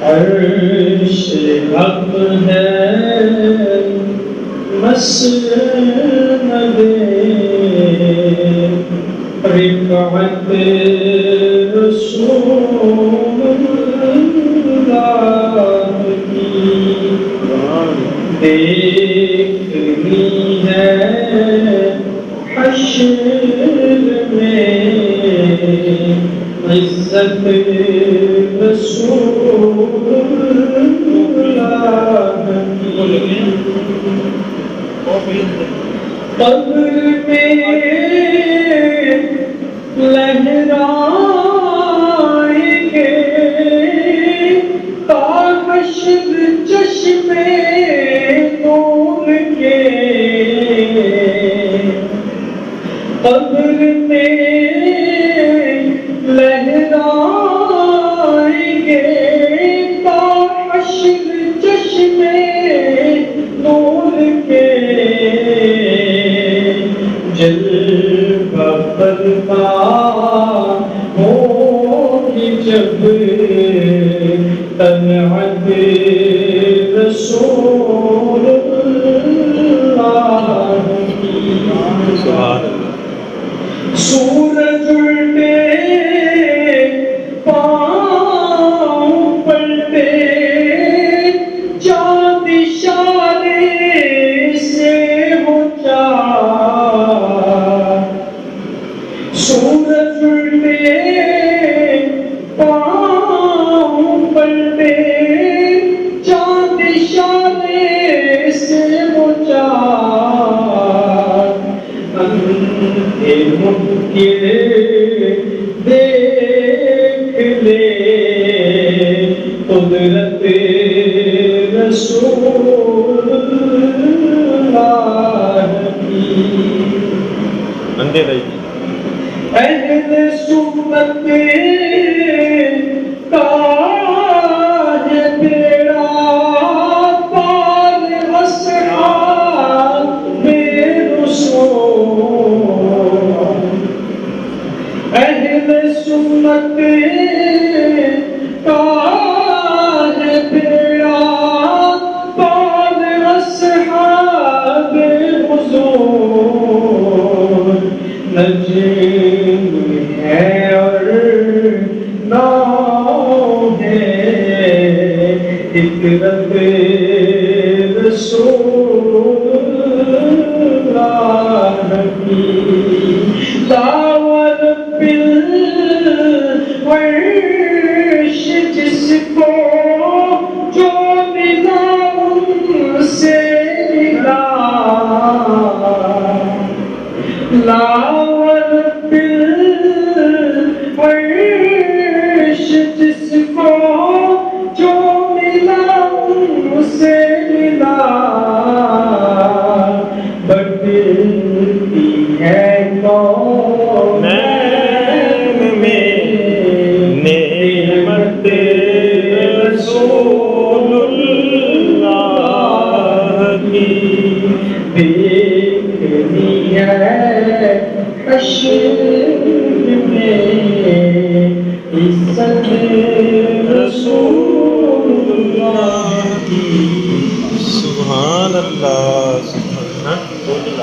عرش حق ہے مسند رفعت رسول اللہ کی دیکھنی ہے حشر میں عزت رسول اللہ کی قبر میں لہرائیں گے تا حشر چشمے نور کے قبر میں لہرائیں گے تا حشر چشمے نور کے جلوہ فرما ہوگی جب طلعت رسول اللہ کی سورج الٹے پاؤں پلٹے چاند اشارے سے ہو چار سورج الٹے پاؤں پلٹے چاند اشارے سے ہو چار اندھے منکر دیکھ لے قدرت رسول اللہ کی اہل سنت کا ہے بیڑا پار اصحاب رسول اہل سنت کا ہے بیڑا پار اصحاب حضور نجم ہے اور نام ہے اطرت رسول اللہ کی دعوت بالعرش جس کو جو ملا ان سے ملا لاور بالعرش جس کو جو ملا ان سے ملا بڑھتی ہے کونین میں نعمت رسول اللہ کی دیکھنی ہے حشر میں عزت رسول